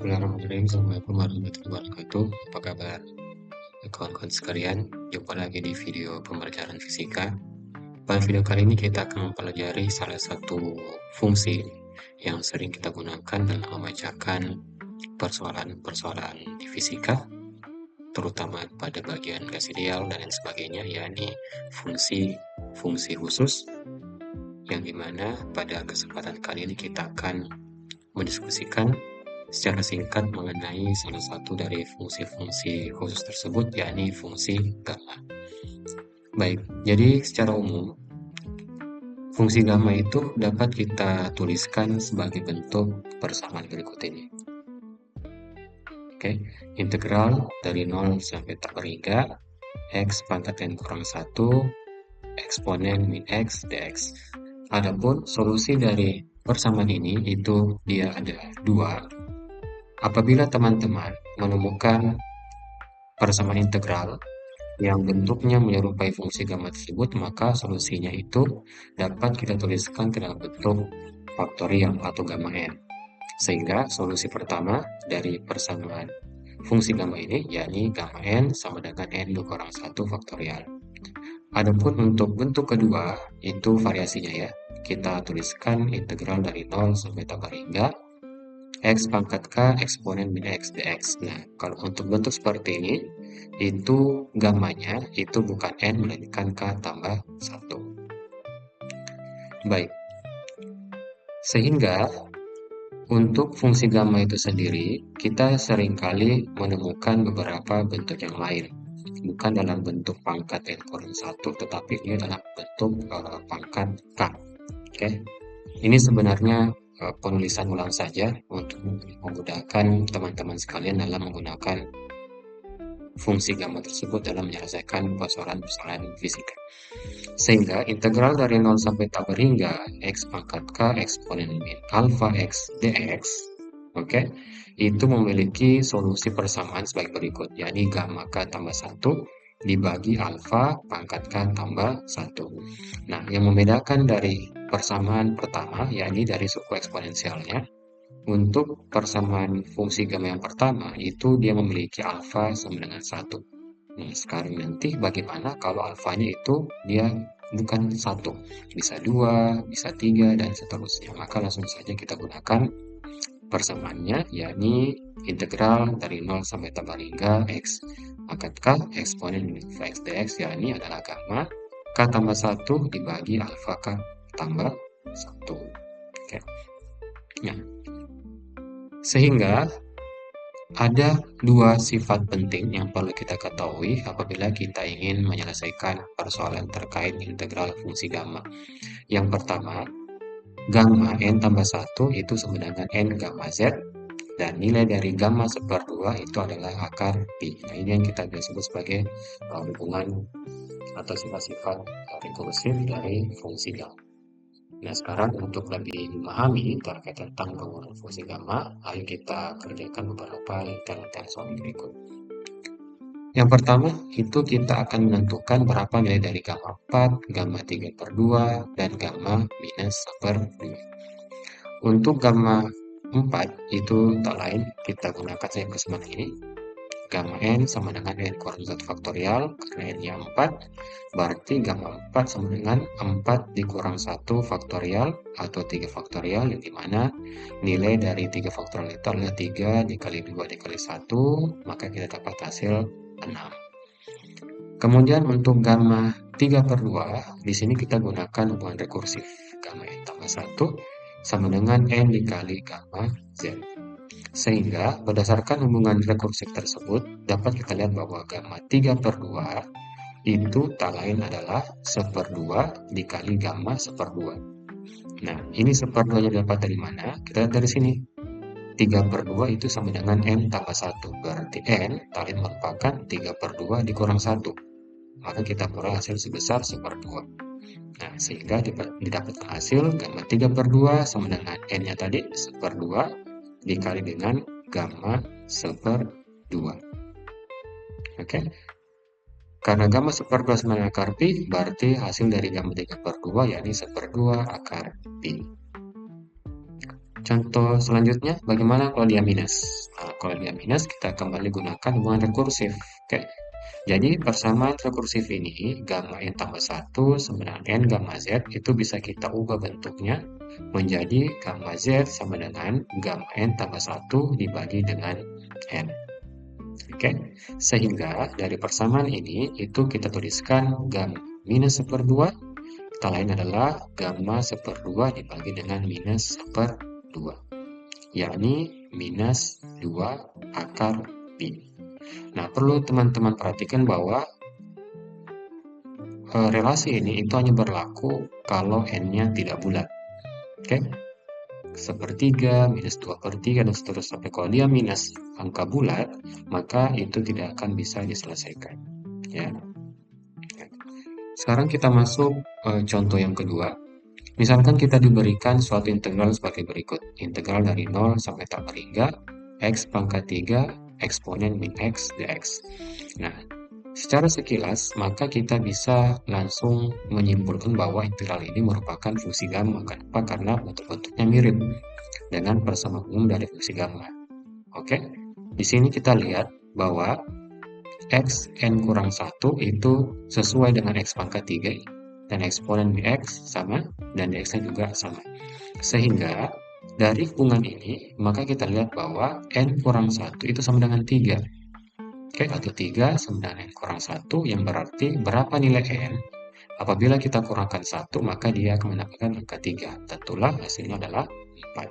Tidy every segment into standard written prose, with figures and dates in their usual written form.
Bismillahirrahmanirrahim. Assalamualaikum warahmatullahi wabarakatuh. Apa kabar kawan-kawan sekalian? Jumpa lagi di video pembelajaran fisika. Pada video kali ini kita akan mempelajari salah satu fungsi yang sering kita gunakan dalam memecahkan persoalan-persoalan di fisika, terutama pada bagian gas ideal dan lain sebagainya, yakni fungsi khusus, yang dimana pada kesempatan kali ini kita akan mendiskusikan secara singkat mengenai salah satu dari fungsi-fungsi khusus tersebut, yakni fungsi gamma. Baik, jadi secara umum, fungsi gamma itu dapat kita tuliskan sebagai bentuk persamaan berikut ini. Oke, integral dari 0 sampai tak berhingga x pangkat n kurang 1 eksponen min x dx. Adapun solusi dari persamaan ini itu dia ada dua. Apabila teman-teman menemukan persamaan integral yang bentuknya menyerupai fungsi gamma tersebut, maka solusinya itu dapat kita tuliskan ke dalam bentuk faktorial atau gamma n. Sehingga solusi pertama dari persamaan fungsi gamma ini, yakni gamma n sama dengan n dikurang 1 faktorial. Adapun untuk bentuk kedua, itu variasinya ya. Kita tuliskan integral dari 0 sampai tak berhingga x pangkat k eksponen min x dx. Nah, kalau untuk bentuk seperti ini, itu gammanya itu bukan n melainkan k tambah 1. Baik, sehingga untuk fungsi gamma itu sendiri, kita seringkali menemukan beberapa bentuk yang lain. Bukan dalam bentuk pangkat n kurang 1, tetapi dia dalam bentuk pangkat k. Oke, ini sebenarnya penulisan ulang saja untuk memudahkan teman-teman sekalian dalam menggunakan fungsi gamma tersebut dalam menyelesaikan persoalan-persoalan fisika. Sehingga integral dari 0 sampai tak berhingga x pangkat k eksponen min alpha x dx, oke, itu memiliki solusi persamaan sebagai berikut, yakni gamma k tambah 1 dibagi alpha pangkat k tambah 1. Nah, yang membedakan dari persamaan pertama, yakni dari suku eksponensialnya, untuk persamaan fungsi gamma yang pertama, itu dia memiliki alfa sama dengan 1. Nah, sekarang nanti bagaimana kalau alfanya itu dia bukan 1, bisa 2, bisa 3, dan seterusnya. Maka langsung saja kita gunakan persamaannya, yakni integral dari 0 sampai tambah hingga x pangkat k eksponen min x dx, yakni adalah gamma k tambah 1 dibagi alfa k tambah 1. Oke. Nah, sehingga ada dua sifat penting yang perlu kita ketahui apabila kita ingin menyelesaikan persoalan terkait integral fungsi gamma. Yang pertama, gamma n tambah 1 itu sama dengan n gamma z, dan nilai dari gamma seperdua itu adalah akar pi. Nah, ini yang kita sebut sebagai hubungan atau sifat-sifat rekursif dari fungsi gamma. Nah, sekarang untuk lebih memahami terkait tentang penggunaan fungsi gamma, ayo kita kerjakan beberapa latihan soal berikut. Yang pertama, itu kita akan menentukan berapa nilai dari gamma 4, gamma 3/2, dan gamma minus 1/2. Untuk gamma 4, itu tak lain, kita gunakan saja persamaan ini. Gamma n sama dengan n kurang 1 faktorial, karena n-nya 4, berarti gamma 4 sama dengan 4 dikurang 1 faktorial atau 3 faktorial, yang dimana nilai dari 3 faktorial itu adalah 3 dikali 2 dikali 1, maka kita dapat hasil 6. Kemudian untuk gamma 3/2, di sini kita gunakan hubungan rekursif. Gamma n tambah 1 sama dengan n dikali gamma z. Sehingga berdasarkan hubungan rekursif tersebut, dapat kita lihat bahwa gamma 3/2 itu tak lain adalah 1/2 dikali gamma 1/2. Nah, ini 1/2-nya dapat dari mana? Kita lihat dari sini. 3/2 itu sama dengan n tambah 1. Berarti n tak lain merupakan 3/2 dikurang 1. Maka kita peroleh hasil sebesar 1/2. Nah, sehingga didapatkan hasil gamma 3/2 sama dengan n-nya tadi 1/2 dikali dengan gamma 1/2. Oke. Karena gamma 1/2 sama dengan akar pi, berarti hasil dari gamma 3/2 yakni 1/2 akar pi. Contoh selanjutnya, bagaimana kalau dia minus? Nah, kalau dia minus, kita kembali gunakan hubungan rekursif. Oke. Jadi, persamaan rekursif ini, gamma n tambah 1 sama dengan n gamma z, itu bisa kita ubah bentuknya menjadi gamma z sama dengan gamma n tambah 1 dibagi dengan n. Oke, sehingga dari persamaan ini, itu kita tuliskan gamma minus 1/2, kata lain adalah gamma 1/2 dibagi dengan minus 1/2, yakni minus 2 akar pi. Nah, perlu teman-teman perhatikan bahwa relasi ini itu hanya berlaku kalau n-nya tidak bulat. Oke, sepertiga, minus 2/3, dan seterusnya. Sampai kalau dia minus angka bulat, maka itu tidak akan bisa diselesaikan. Ya. Sekarang kita masuk contoh yang kedua. Misalkan kita diberikan suatu integral sebagai berikut. Integral dari 0 sampai tak berhingga x pangkat 3 eksponen min x dx. Nah, secara sekilas, maka kita bisa langsung menyimpulkan bahwa integral ini merupakan fungsi gamma. Kenapa? Karena bentuk-bentuknya mirip dengan persamaan umum dari fungsi gamma. Oke, di sini kita lihat bahwa x n kurang 1 itu sesuai dengan x pangkat 3 dan eksponen dx sama dan dx-nya juga sama. Sehingga dari hubungan ini, maka kita lihat bahwa n kurang 1 itu sama dengan 3. Oke, atau 3 sama dengan n kurang 1, yang berarti berapa nilai n? Apabila kita kurangkan 1, maka dia akan mendapatkan angka 3. Tentulah hasilnya adalah 4.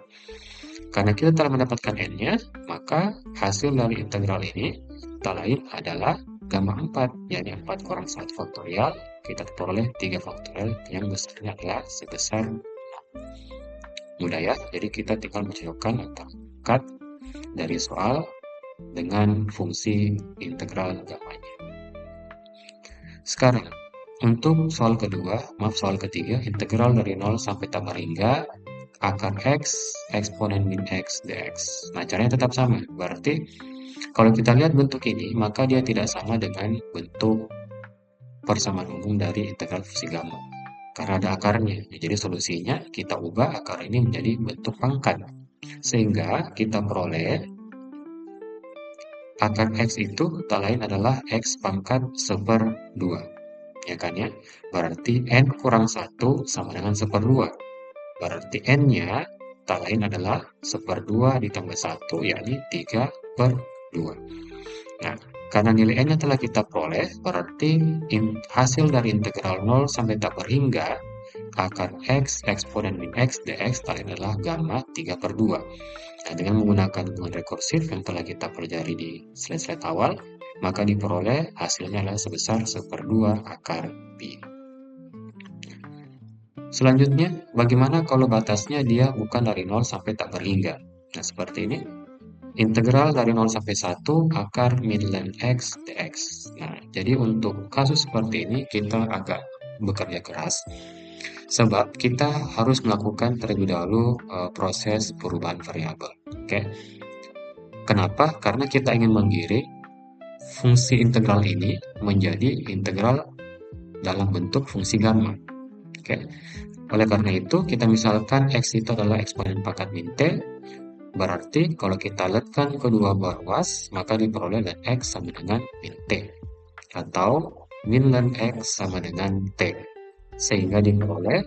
Karena kita telah mendapatkan n-nya, maka hasil dari integral ini tak lain adalah gamma 4, yakni 4 kurang 1 faktorial, kita peroleh 3 faktorial yang besarnya adalah sebesar 6. Mudah ya, jadi kita tinggal mencocokkan antara kat dari soal dengan fungsi integral gammanya. Sekarang, untuk soal kedua, soal ketiga, integral dari 0 sampai tak berhingga akar x eksponen min x dx. Nah, caranya tetap sama. Berarti kalau kita lihat bentuk ini, maka dia tidak sama dengan bentuk persamaan umum dari integral fungsi gamma. Karena ada akarnya. Jadi solusinya kita ubah akar ini menjadi bentuk pangkat. Sehingga kita peroleh akar x itu tak lain adalah x pangkat 1/2. Ya kan ya? Berarti n kurang 1 sama dengan 1/2. Berarti n-nya tak lain adalah 1/2 ditambah 1, yakni 3/2. Nah, karena nilai n-nya telah kita peroleh, berarti hasil dari integral 0 sampai tak berhingga akar x eksponen min x dx tak lain adalah gamma 3/2. Nah, dengan menggunakan hubungan rekursif yang telah kita pelajari di slide-slide awal, maka diperoleh hasilnya adalah sebesar 1/2 akar pi. Selanjutnya, bagaimana kalau batasnya dia bukan dari 0 sampai tak berhingga? Nah, seperti ini. Integral dari 0 sampai 1 akar min ln x dx. Nah, jadi untuk kasus seperti ini kita agak bekerja keras. Sebab kita harus melakukan terlebih dahulu proses perubahan variabel. Oke. Kenapa? Karena kita ingin menggiring fungsi integral ini menjadi integral dalam bentuk fungsi gamma. Oke. Oleh karena itu, kita misalkan x itu adalah eksponen pangkat min t, berarti kalau kita letakkan kedua ruas, maka diperoleh ln x sama dengan min t. Atau min ln x sama dengan t. Sehingga diperoleh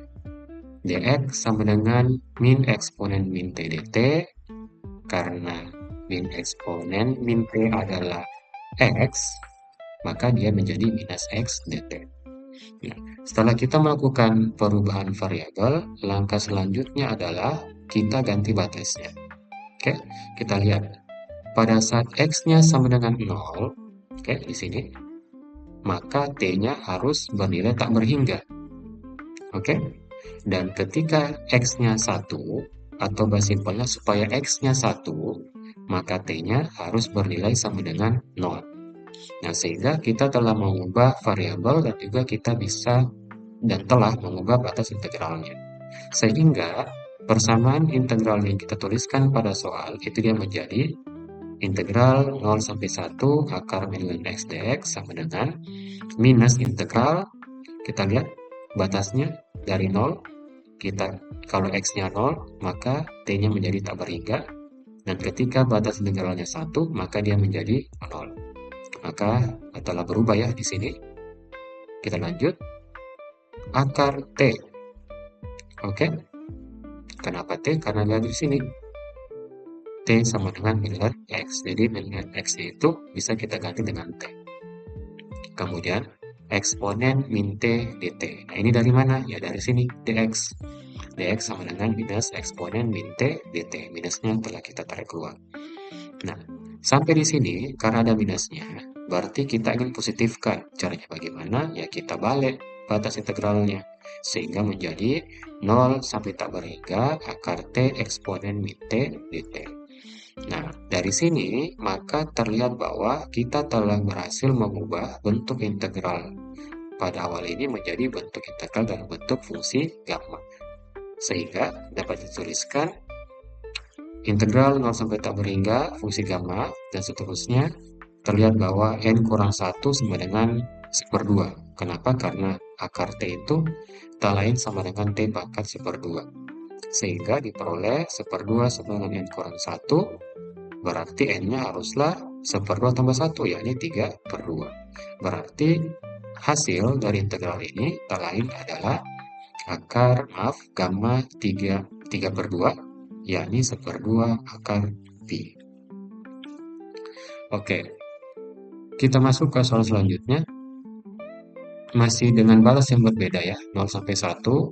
dx sama dengan min eksponen min t dt, karena min eksponen min t adalah x, maka dia menjadi minus x dt. Nah, setelah kita melakukan perubahan variabel, langkah selanjutnya adalah kita ganti batasnya. Oke, kita lihat. Pada saat x-nya sama dengan 0, oke, di sini, maka t-nya harus bernilai tak berhingga. Oke, dan ketika x-nya 1, atau bahasa simpelnya supaya x-nya 1, maka t-nya harus bernilai sama dengan 0. Nah, sehingga kita telah mengubah variabel dan juga kita bisa dan telah mengubah batas integralnya. Sehingga persamaan integral yang kita tuliskan pada soal itu dia menjadi integral 0 sampai 1 akar min ln x dx sama dengan minus integral, kita lihat batasnya dari 0, kalau X-nya 0, maka T-nya menjadi tak berhingga. Dan ketika batas integralnya 1, maka dia menjadi 0. Maka telah berubah ya di sini. Kita lanjut. Akar T. Oke. Kenapa T? Karena lihat di sini. T sama dengan miliar X. Jadi miliar X itu bisa kita ganti dengan T. Kemudian eksponen min T dt. Nah, ini dari mana? Ya dari sini, dx. Dx sama dengan minus eksponen min T dt. Minusnya telah kita tarik keluar. Nah, sampai di sini, karena ada minusnya, berarti kita ingin positifkan. Caranya bagaimana? Ya kita balik batas integralnya. Sehingga menjadi 0 sampai tak berhingga akar T eksponen min T dt. Nah, dari sini maka terlihat bahwa kita telah berhasil mengubah bentuk integral pada awal ini menjadi bentuk integral dalam bentuk fungsi gamma. Sehingga dapat dituliskan integral 0 sampai tak berhingga fungsi gamma dan seterusnya. Terlihat bahwa n kurang 1 sama dengan 1/2. Kenapa? Karena akar T itu tak lain sama dengan T pangkat 1/2. Sehingga diperoleh 1/2 sama dengan n kurang 1, berarti n-nya haruslah 1/2 tambah 1, yakni 3/2. Berarti hasil dari integral ini tak lain adalah gamma 3/2, yakni 1/2 akar pi. Oke, kita masuk ke soal selanjutnya. Masih dengan batas yang berbeda ya, 0 sampai 1.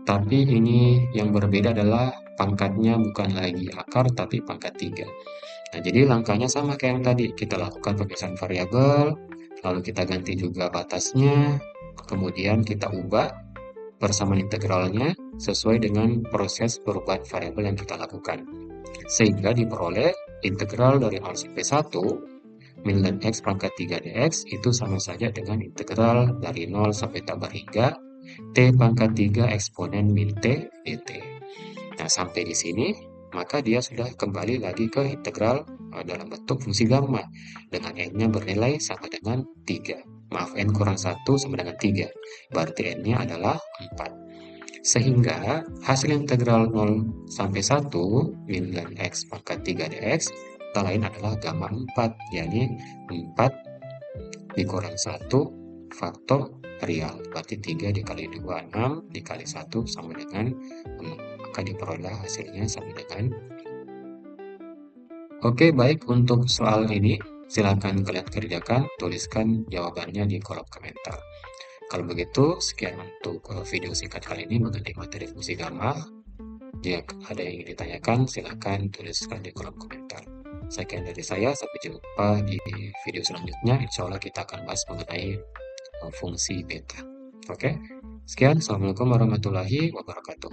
Tapi ini yang berbeda adalah pangkatnya bukan lagi akar tapi pangkat 3. Nah, jadi langkahnya sama kayak yang tadi. Kita lakukan pemisahan variabel, lalu kita ganti juga batasnya, kemudian kita ubah persamaan integralnya sesuai dengan proses perubahan variabel yang kita lakukan. Sehingga diperoleh integral dari 0 sampai 1 min ln X pangkat 3 dx itu sama saja dengan integral dari 0 sampai tak berhingga T pangkat 3 eksponen min T dt. Nah, sampai di sini, maka dia sudah kembali lagi ke integral dalam bentuk fungsi gamma. Dengan n-nya bernilai sama dengan 3. Maaf, n kurang 1 sama dengan 3. Berarti n-nya adalah 4. Sehingga hasil integral 0 sampai 1 min ln X pangkat 3 dx tak lain adalah gamma 4, yakni 4 dikurang 1 faktor real. Berarti 3 dikali 2, 6 dikali 1 sama dengan 6. Maka diperoleh hasilnya sama dengan 6. Oke, baik untuk soal ini. Silakan kalian kerjakan, tuliskan jawabannya di kolom komentar. Kalau begitu, sekian untuk video singkat kali ini mengenai materi fungsi gamma. Jika ada yang ingin ditanyakan, silakan tuliskan di kolom komentar. Sekian dari saya, sampai jumpa di video selanjutnya. Insya Allah kita akan bahas mengenai fungsi beta. Oke, sekian. Assalamualaikum warahmatullahi wabarakatuh.